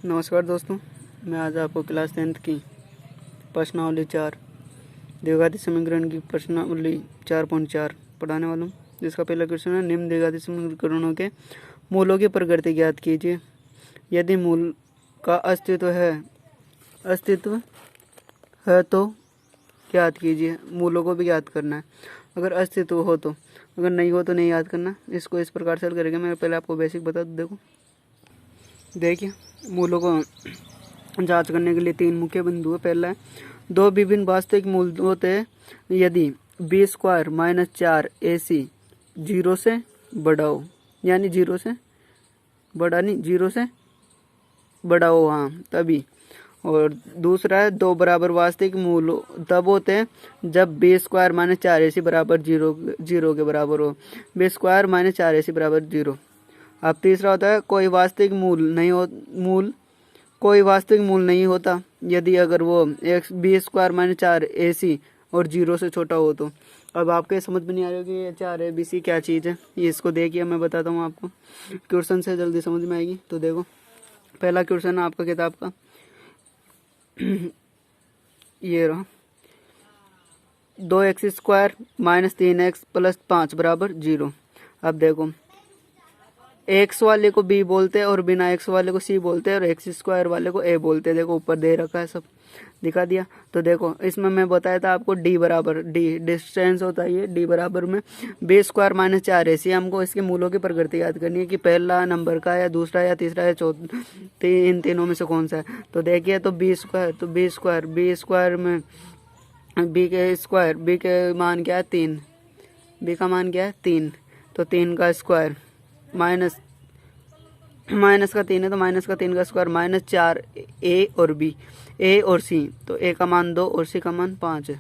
नमस्कार दोस्तों, मैं आज आपको क्लास 10th की प्रश्नावली 4 द्विघाती समीकरण की प्रश्नावली 4.4 पढ़ाने वाला हूँ। जिसका पहला क्वेश्चन है, निम्न द्विघाती समीकरणों के मूलों की प्रकृति ज्ञात कीजिए। यदि मूल का अस्तित्व है तो ज्ञात कीजिए। मूलों को भी ज्ञात करना है। अगर अस्तित्व हो तो, अगर नहीं हो तो नहीं याद करना। इसको इस प्रकार से हल करेंगे। मैं पहले आपको बेसिक बता दूँ। देखिए, मूलों को जांच करने के लिए तीन मुख्य बिंदु है। पहला है, दो विभिन्न वास्तविक मूल होते हैं यदि बी स्क्वायर माइनस 4ac 0 से बड़ा हो, यानी 0 से बड़ा नहीं, 0 से बड़ा हो, हाँ तभी। और दूसरा है, दो बराबर वास्तविक मूल तब होते हैं जब बी स्क्वायर माइनस 4ac बराबर जीरो के बराबर हो। बी स्क्वायर माइनस 4ac बराबर 0। अब तीसरा होता है, कोई वास्तविक मूल नहीं होता यदि अगर वो बी स्क्वायर माइनस 4ac और 0 से छोटा हो तो। अब आपके समझ में नहीं आ रहा कि ये 4abc क्या चीज़ है, ये इसको देखिए, मैं बताता हूँ आपको। क्वेश्चन से जल्दी समझ में आएगी। तो देखो, पहला क्वेश्चन है आपका किताब का, ये रहा, 2x square minus 3x plus 5 बराबर 0। अब देखो, एक्स वाले को बी बोलते हैं और बिना एक्स वाले को सी बोलते हैं और एक्स स्क्वायर वाले को ए बोलते हैं। देखो ऊपर दे रखा है, सब दिखा दिया। तो देखो, इसमें मैं बताया था आपको डी बराबर डी डिस्टेंस होता है, ये डी बराबर में बी स्क्वायर माइनस 4ac। हमको इसके मूलों की प्रकृति याद करनी है कि पहला नंबर का या दूसरा या तीसरा या चौथा, इन तीनों में से कौन सा है। तो देखिए, तो बी स्क्वायर में बी के मान क्या है 3, बी का मान क्या है 3, तो 3 का स्क्वायर माइनस का 3 है तो माइनस का 3 का स्क्वायर माइनस 4 ए और बी, ए और सी। तो ए का मान 2 और सी का मान 5 है।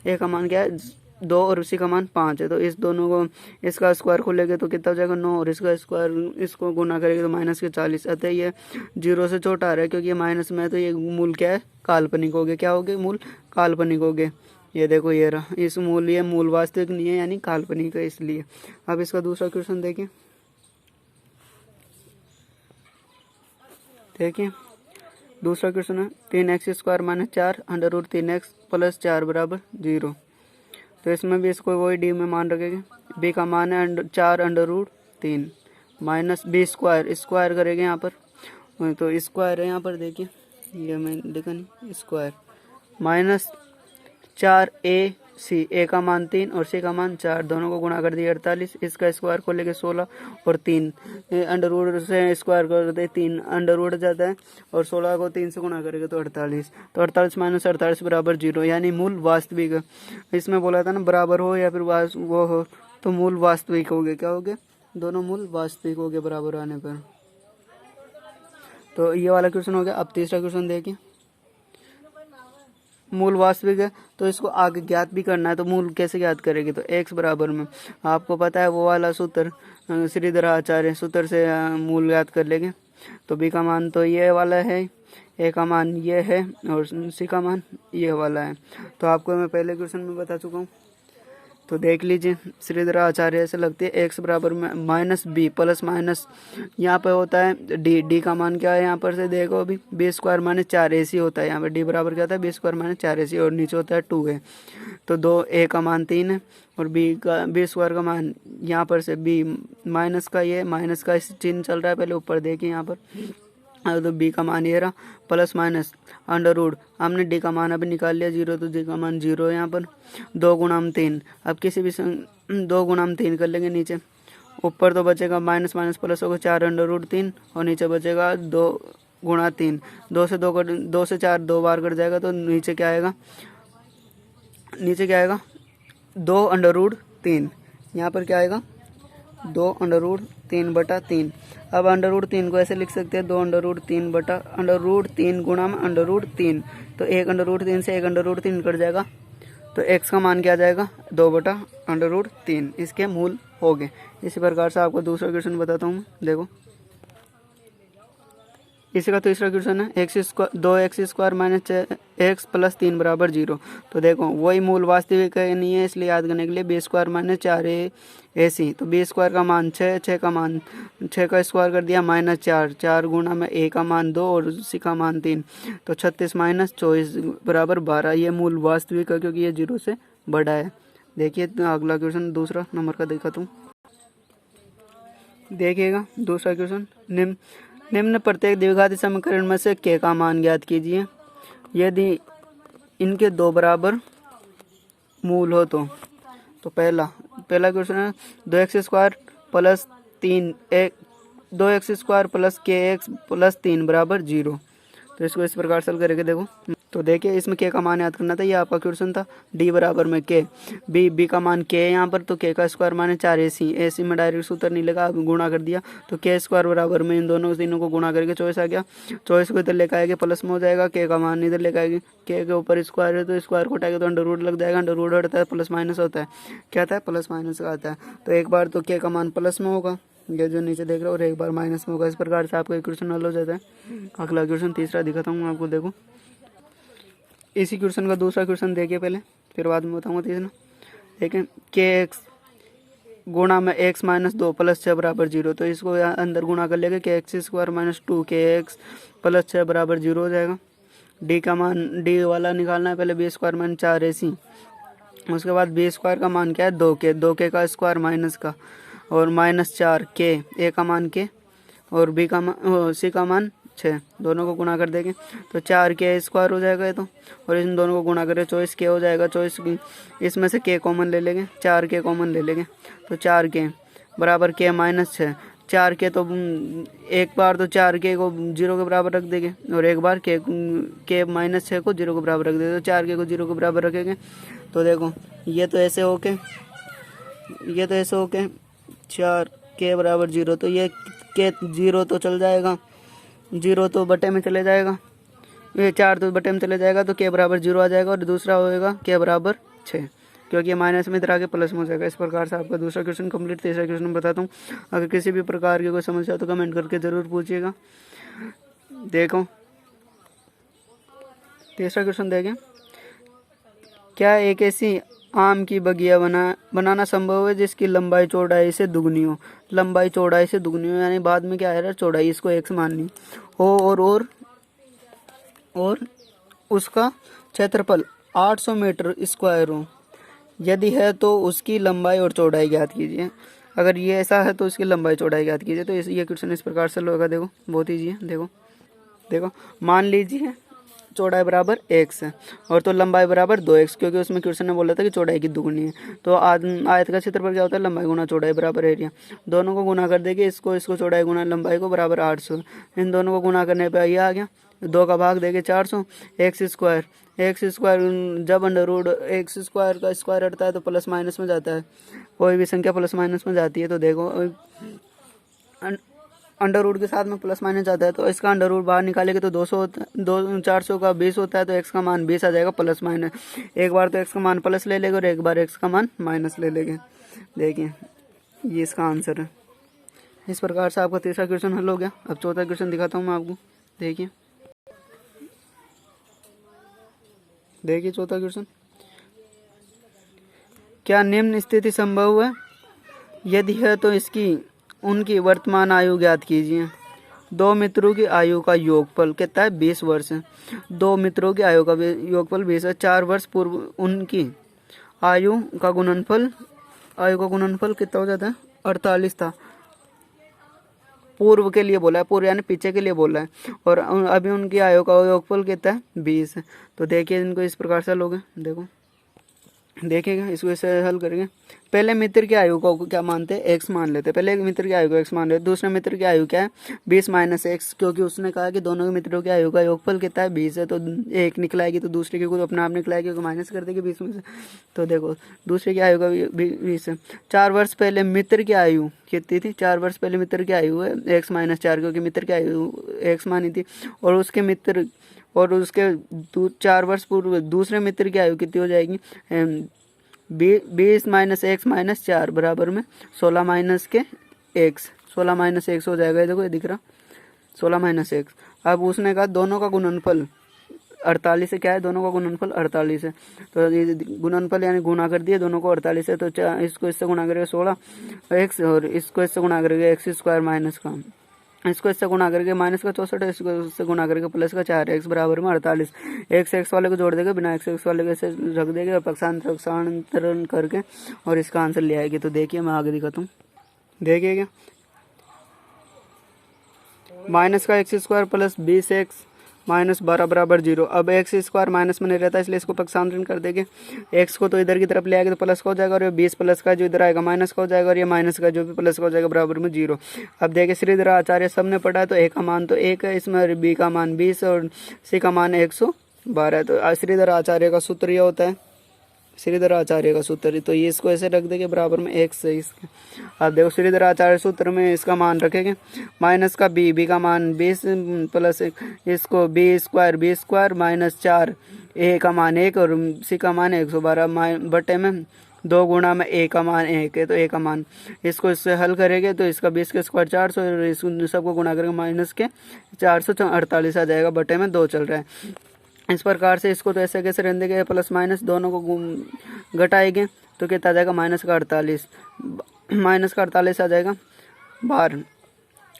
ए का मान क्या है 2 और सी का मान 5 है। तो इस दोनों को, इसका स्क्वायर खोलेंगे तो कितना हो जाएगा 9 और इसका स्क्वायर इसको गुना करेंगे तो माइनस के 40। अतः ये 0 से छोटा आ रहा है क्योंकि ये माइनस में है। तो ये मूल क्या है, काल्पनिक हो गए। क्या हो गए, मूल काल्पनिक हो गए। ये देखो, ये रहा, इस मूल, ये मूल वास्तविक नहीं है यानी काल्पनिक है, इसलिए। अब इसका दूसरा क्वेश्चन देखिए। दूसरा क्वेश्चन है, 3x square minus 4 under root 3x plus 4 बराबर 0। तो इसमें भी इसको वही डी में मान रखेंगे। बी का मान है 4 under root 3 minus B square करेंगे यहाँ पर। तो स्क्वायर है यहाँ पर, देखिए ये मैं लिखा नहीं, स्क्वायर माइनस 4ac, ए का मान 3 और सी का मान 4, दोनों को गुणा कर दिया 48। इसका स्क्वायर को लेके 16 और 3 अंडर रूट से स्क्वायर कर दे 3 अंडर रूट जाता है और 16 को 3 से गुणा करेंगे तो 48। तो 48 माइनस 48 बराबर 0, यानी मूल वास्तविक है। इसमें बोला था ना, बराबर हो या फिर वो हो तो मूल वास्तविक हो गए। क्या हो गए, दोनों मूल वास्तविक हो गए बराबर आने पर। तो ये वाला क्वेश्चन हो गया। अब तीसरा क्वेश्चन देखिए, मूल वास्तविक है तो इसको आगे ज्ञात भी करना है। तो मूल कैसे ज्ञात करेंगे, तो x बराबर में आपको पता है वो वाला सूत्र, श्रीधर आचार्य सूत्र से मूल ज्ञात कर लेंगे। तो b का मान तो ये वाला है, a का मान ये है और c का मान ये वाला है। तो आपको मैं पहले क्वेश्चन में बता चुका हूँ। तो देख लीजिए, श्रीधर आचार्य ऐसे लगती है, x बराबर में माइनस बी प्लस माइनस यहाँ पे होता है डी का मान क्या है यहाँ पर से देखो, अभी बी स्क्वायर माइनस 4ac होता है। यहाँ पे डी बराबर क्या होता है, बी स्क्वायर माइनस 4ac और नीचे होता है 2 है। तो 2 ए का मान 3 है और बी स्क्वायर का मान यहाँ पर से बी माइनस का, ये माइनस का चिन्ह चल रहा है, पहले ऊपर देखिए यहाँ पर। तो बी का मान ये रहा, प्लस माइनस अंडर रूट, हमने डी का मान अभी निकाल लिया 0, तो डी का मान 0 है यहाँ पर। 2 गुणाम 3, अब किसी भी 2 गुणाम 3 कर लेंगे नीचे। ऊपर तो बचेगा माइनस माइनस प्लस होगा 4 अंडर रूट 3 और नीचे बचेगा 2 गुणा 3। 2 से 4 2 बार कट जाएगा तो नीचे क्या आएगा, 2 अंडर रूट 3। यहाँ पर क्या आएगा 2 अंडर रूट 3 बटा 3। अब अंडर रूट 3 को ऐसे लिख सकते हैं, 2 अंडर रूट 3 बटा अंडर रूट 3 गुणा में अंडर रूट 3। तो 1 अंडर रूट 3 से 1 अंडर रूट 3 कट जाएगा तो x का मान क्या आ जाएगा 2 बटा अंडर रूट 3। इसके मूल हो गए। इसी प्रकार से आपको दूसरा क्वेश्चन बताता हूँ। देखो, इसी का तीसरा क्वेश्चन है दो x square minus x plus 3 बराबर 0। तो देखो वही मूल वास्तविक नहीं है, इसलिए याद करने के लिए बी स्क्वायर माइनस 4ac। तो बी स्क्वायर का मान 6, 6 का मान 6 का स्क्वायर कर दिया माइनस 4, 4 गुणा में a का मान 2 और सी का मान 3, तो 36 माइनस 24 बराबर 12। ये मूल वास्तविक है क्योंकि ये 0 से बड़ा है। देखिए तो अगला क्वेश्चन दूसरा नंबर का देखा तुम देखिएगा। दूसरा क्वेश्चन, निम्न प्रत्येक द्विघाती समीकरण में से k का मान ज्ञात कीजिए यदि इनके दो बराबर मूल हो तो पहला क्वेश्चन है 2x स्क्वायर प्लस 3 बराबर 0। तो इसको इस प्रकार से करके देखो। तो देखिए इसमें k का मान याद करना था, ये आपका क्वेश्चन था। d बराबर में k, b का मान k है यहाँ पर, तो k का स्क्वायर माने 4ac में डायरेक्ट सूत्र नहीं लगा, गुणा कर दिया तो k स्क्वायर बराबर में इन दोनों तीनों को गुणा करके 24 आ गया। 24 को इधर लेकर आएंगे प्लस में हो जाएगा, k का मान इधर लेकर आएंगे, k के ऊपर स्क्वायर है तो स्क्वायर को उठाएंगे तो अंडर रूट लग जाएगा, अंडर रूट हटता है प्लस माइनस होता है, क्या आता है प्लस माइनस का आता है। तो एक बार तो k का मान प्लस में होगा, ये जो नीचे देख रहे हो, और एक बार माइनस में होगा। इस प्रकार से आपका क्वेश्चन हल हो जाता है। अगला क्वेश्चन तीसरा दिखाता हूँ आपको, देखो इसी क्वेश्चन का दूसरा क्वेश्चन देखिए पहले, फिर बाद में बताऊंगा तीसरा। देखें के एक्स गुणा में एक्स माइनस 2 प्लस 6 बराबर 0। तो इसको यहाँ अंदर गुणा कर लेंगे, के एक्स स्क्वायर माइनस 2 के एक्स प्लस 6 बराबर 0 हो जाएगा। डी का मान डी वाला निकालना है पहले, बी स्क्वायर माइनस 4ac। उसके बाद बी स्क्वायर का मान क्या है 2k का स्क्वायर माइनस का और माइनस 4k, ए का मान k और बी का मान सी का मान 6, दोनों को गुणा कर देंगे तो 4k स्क्वायर हो जाएगा ये तो, और इन दोनों को गुणा करें 24k हो जाएगा। 24 इसमें से k कॉमन ले लेंगे, 4k कॉमन ले लेंगे तो 4k बराबर k माइनस 6। 4k तो एक बार तो 4k को 0 के बराबर रख देंगे और एक बार k माइनस 6 को 0 के बराबर रख देंगे, तो 4k को 0 के बराबर रखेंगे। तो देखो ये तो ऐसे होके 4k बराबर 0, तो ये k 0 तो चल जाएगा, 0 तो बटे में चले जाएगा, ये 4 तो बटे में चले जाएगा तो k बराबर 0 आ जाएगा, और दूसरा होएगा k बराबर 6 क्योंकि माइनस में इधर आके प्लस में हो जाएगा। इस प्रकार से आपका दूसरा क्वेश्चन कंप्लीट। तीसरा क्वेश्चन बताता हूँ, अगर किसी भी प्रकार की कोई समस्या हो तो कमेंट करके ज़रूर पूछिएगा। देखो तीसरा क्वेश्चन देखें, क्या एक ऐसी आम की बगिया बनाना संभव है जिसकी लंबाई चौड़ाई से दुगनी हो। लंबाई चौड़ाई से दुगनी हो यानी बाद में क्या आ रहा है, चौड़ाई इसको x माननी हो और उसका क्षेत्रफल 800 मीटर स्क्वायर हो। यदि है तो उसकी लंबाई और चौड़ाई ज्ञात कीजिए। अगर ये ऐसा है तो इसकी लंबाई चौड़ाई ज्ञात कीजिए। तो ये क्वेश्चन इस प्रकार से होगा, देखो बहुत ईजी है। देखो मान लीजिए चौड़ाई बराबर x है और तो लंबाई बराबर 2x, क्योंकि उसमें क्वेश्चन ने बोला था कि चौड़ाई की दुगनी है। तो आयत का क्षेत्रफल क्या होता है, लंबाई गुना चौड़ाई बराबर एरिया। दोनों को गुना कर देंगे, इसको चौड़ाई गुना लंबाई को बराबर 800। इन दोनों को गुना करने पर ये आ गया, 2 का भाग देंगे 400। एक्स स्क्वायर जब अंडर रूट एक्स स्क्वायर का स्क्वायर हटता है तो प्लस माइनस में जाता है, कोई भी संख्या प्लस माइनस में जाती है। तो देखो अंडर रूट के साथ में प्लस माइनस जाता है, तो इसका अंडर रूट बाहर निकालेंगे तो 400 का 20 होता है, तो x का मान 20 आ जाएगा प्लस माइनस। एक बार तो x का मान प्लस ले लेंगे और एक बार x का मान माइनस ले लेंगे। देखिए ये इसका आंसर है। इस प्रकार से आपका तीसरा क्वेश्चन हल हो गया। अब चौथा क्वेश्चन दिखाता हूँ मैं आपको। देखिए चौथा क्वेश्चन, क्या निम्न स्थिति संभव है, यदि है तो उनकी वर्तमान आयु ज्ञात कीजिए। 2 मित्रों की आयु का योगफल कितना है, 20 वर्ष है। 2 मित्रों की आयु का योगफल 20 है। 4 वर्ष पूर्व उनकी आयु का गुणनफल कितना हो जाता है, 48 था। पूर्व के लिए बोला है, पूर्व यानी पीछे के लिए बोला है, और अभी उनकी आयु का योगफल कितना है, 20 है। तो देखिए इनको इस प्रकार से लोगे, देखिएगा इसको ऐसे हल करेंगे। पहले मित्र की आयु को क्या मानते हैं, x मान लेते हैं। पहले एक मित्र की आयु को x मान लेते हैं। दूसरे मित्र की आयु क्या है, 20 माइनस x, क्योंकि उसने कहा कि दोनों मित्रों की आयु का योगफल कितना है, 20 है। तो एक निकलाएगी तो दूसरे की खुद अपने आप निकलाएगी, क्योंकि माइनस कर देगी 20 में से। तो देखो दूसरे की आयु का 20 है। 4 वर्ष पहले मित्र की आयु कितनी थी, 4 वर्ष पहले मित्र की आयु है x माइनस 4, क्योंकि मित्र की आयु x मानी थी। और उसके 4 वर्ष पूर्व दूसरे मित्र की आयु कितनी हो जाएगी, 20 माइनस x माइनस 4 बराबर में 16 माइनस के x, 16 माइनस x हो जाएगा। देखो ये दिख रहा 16 माइनस x। अब उसने कहा दोनों का गुणनफल 48 से क्या है, दोनों का गुणनफल 48 है, तो ये गुणनफल यानी गुणा कर दिए दोनों को 48 है, तो इसको इससे गुणा करेगा 16 एक्स और इसको इससे गुणा करेगा एक्स स्क्वायर माइनस का, इसको इससे गुणा करके माइनस का 64 है, इसको इससे गुणा करके प्लस का 4 एक्स बराबर में 48। एक्स वाले को जोड़ देगा, बिना एक्स वाले को ऐसे रख देगा और पक्षांतरण करके और इसका आंसर ले आएगी। तो देखिए मैं आगे दिखाता हूँ, देखिए क्या माइनस का x square plus 20x minus 12 बराबर 0। अब एक्स स्क्वायर माइनस में नहीं रहता इसलिए इसको पक्षांतरण कर देंगे, एक्स को तो इधर की तरफ ले आएगा तो प्लस का हो जाएगा और ये 20 प्लस का जो इधर आएगा माइनस का हो जाएगा और ये माइनस का जो भी प्लस का हो जाएगा बराबर में 0। अब देखिए श्रीधर आचार्य सब ने पढ़ा है तो ए का मान तो 1 है इसमें और बी का मान 20 और सी का मान 112 है। तो श्रीधर आचार्य का सूत्र यह होता है, श्रीधर आचार्य का सूत्र, तो ये इसको ऐसे रख देंगे बराबर में एक से इसके। अब देखो श्रीधर आचार्य सूत्र में इसका मान रखेंगे माइनस का बी का मान 20 प्लस इसको बी स्क्वायर माइनस 4 ए का मान 1 और सी का मान 112 बटे में 2 गुणा में ए का मान 1 है तो ए का मान, इसको इससे हल करेंगे तो इसका 20 के स्क्वायर 400 और इस सबको गुणा करेंगे माइनस के 448 आ जाएगा, बटे में 2 चल रहा है। इस प्रकार से इसको तो ऐसे कैसे रहने देंगे, प्लस माइनस दोनों को घटाएंगे तो कितना आ जाएगा माइनस का 48 आ जाएगा बार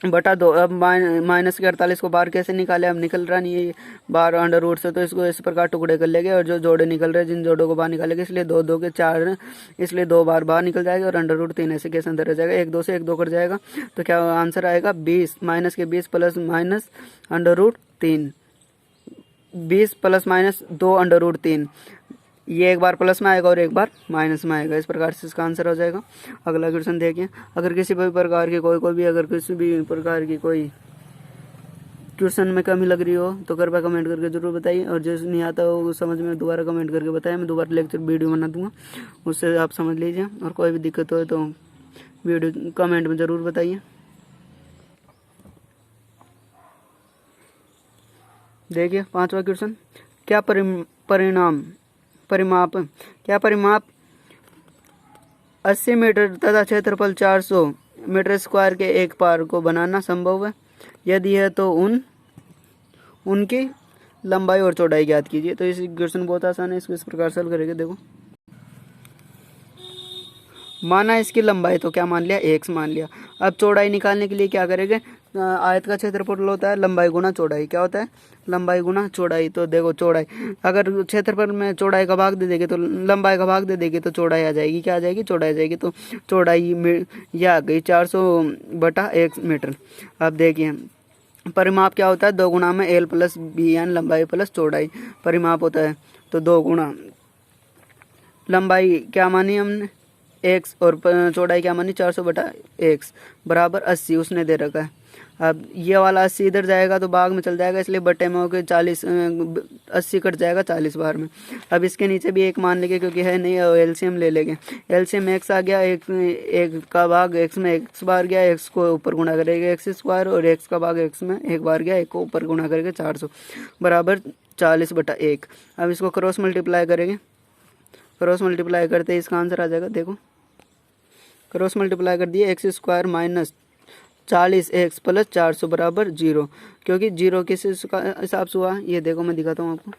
बटा 2। अब माइनस के 48 को बाहर कैसे निकाले, अब निकल रहा नहीं है बाहर अंडर रूट से, तो इसको इस प्रकार टुकड़े कर लेंगे और जो जोड़े निकल रहे हैं जिन जोड़ों को बाहर निकालेंगे इसलिए 2 2 के 4 इसलिए 2 बार बाहर निकल जाएगा और अंडर रूट 3 ऐसे कैसे अंदर रह जाएगा, 1 2 से 1 2 कर जाएगा तो क्या आंसर आएगा 20 माइनस के 20 plus minus under root 3, 20 plus minus 2 under root 3, ये एक बार प्लस में आएगा और एक बार माइनस में आएगा। इस प्रकार से इसका आंसर हो जाएगा। अगला क्वेश्चन देखिए, अगर किसी भी प्रकार की कोई क्वेश्चन में कमी लग रही हो तो कृपया कमेंट करके जरूर बताइए और जो नहीं आता हो समझ में दोबारा कमेंट करके बताइए, मैं दोबारा लेक्चर वीडियो बना दूंगा उससे आप समझ लीजिए, और कोई भी दिक्कत हो तो वीडियो कमेंट में ज़रूर बताइए। देखिए 5वां क्वेश्चन, क्या परिमाप 80 मीटर तथा क्षेत्रफल 400 मीटर स्क्वायर के एक पार को बनाना संभव है, यदि है तो उनकी लंबाई और चौड़ाई ज्ञात कीजिए। तो इस क्वेश्चन बहुत आसान है, इसको इस प्रकार से हल करेंगे। देखो माना इसकी लंबाई तो क्या मान लिया, x मान लिया। अब चौड़ाई निकालने के लिए क्या करेंगे, आयत का क्षेत्रफल होता है लंबाई गुना चौड़ाई, क्या होता है लंबाई गुना चौड़ाई। तो देखो चौड़ाई अगर क्षेत्रफल में चौड़ाई का भाग दे देंगे तो लंबाई का भाग दे देंगे तो चौड़ाई आ जाएगी, क्या आ जाएगी चौड़ाई आ जाएगी। तो चौड़ाई में यह आ गई 400/1 मीटर। अब देखिए परिमाप क्या होता है, 2 गुणा में l प्लस बी यानी लंबाई प्लस चौड़ाई परिमाप होता है। तो 2 गुणा लंबाई क्या मानी हमने x और चौड़ाई क्या मानी 400/x बराबर 80 उसने दे रखा है। अब ये वाला 80 इधर जाएगा तो भाग में चल जाएगा इसलिए बटे में होकर 80 कट जाएगा 40 बार में। अब इसके नीचे भी एक मान लेंगे क्योंकि है नहीं, एलसीएम ले लेंगे। एलसीएम x आ गया, एक का भाग x में x बार गया, x को ऊपर गुणा करेगा x स्क्वायर और x का भाग x में एक बार गया, एक को ऊपर गुणा करेगा 400 बराबर 40/1। अब इसको क्रॉस मल्टीप्लाई करेंगे, क्रॉस मल्टीप्लाई करते इसका आंसर आ जाएगा। देखो क्रॉस मल्टीप्लाई कर दिए, x square minus 40x plus 400 बराबर 0, क्योंकि 0 किस हिसाब से हुआ ये देखो मैं दिखाता हूँ आपको।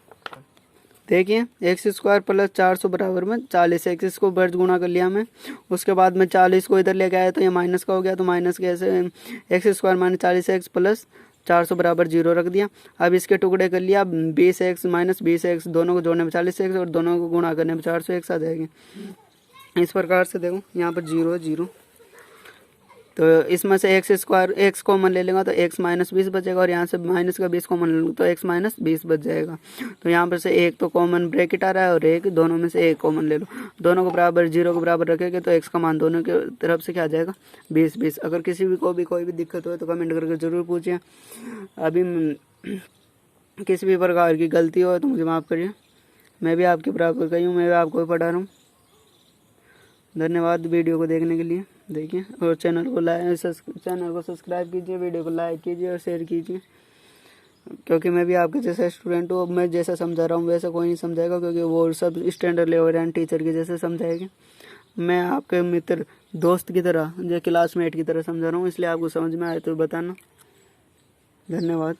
देखिए x स्क्वायर प्लस 400 बराबर में 40x, इसको वर्ग गुणा कर लिया मैं, उसके बाद में 40 को इधर लेके आया तो ये माइनस का हो गया, तो माइनस कैसे x square minus 40x plus 400 बराबर 0 रख दिया। अब इसके टुकड़े कर लिया, 20x माइनस 20x दोनों को जोड़ने में 40x और दोनों को गुणा करने में 400x आ जाएगी। इस प्रकार से देखो यहाँ पर 0 0, तो इसमें से x स्क्वायर x कॉमन ले लेगा तो x माइनस 20 बचेगा और यहाँ से माइनस का 20 कॉमन ले लूँगा तो x माइनस 20 बच जाएगा। तो यहाँ पर से एक तो कॉमन ब्रैकेट आ रहा है और एक दोनों में से एक कॉमन ले लो, दोनों को बराबर 0 को बराबर रखेंगे तो x का मान दोनों की तरफ से क्या आ जाएगा 20 20। अगर किसी भी को भी कोई भी दिक्कत हो तो कमेंट करके ज़रूर पूछिए। अभी किसी भी प्रकार की गलती हो तो मुझे माफ़ करिए, मैं भी आपके बराबर का ही हूँ, मैं भी आपको ही पढ़ा रहा हूँ। धन्यवाद वीडियो को देखने के लिए। देखिए और चैनल को सब्सक्राइब कीजिए, वीडियो को लाइक कीजिए और शेयर कीजिए, क्योंकि मैं भी आपके जैसा स्टूडेंट हूँ। अब मैं जैसा समझा रहा हूँ वैसा कोई नहीं समझाएगा, क्योंकि वो सब स्टैंडर्ड लेवल एंड टीचर के जैसे समझाएंगे। मैं आपके मित्र दोस्त की तरह, जो क्लासमेट की तरह समझा रहा हूँ, इसलिए आपको समझ में आए तो बताना। धन्यवाद।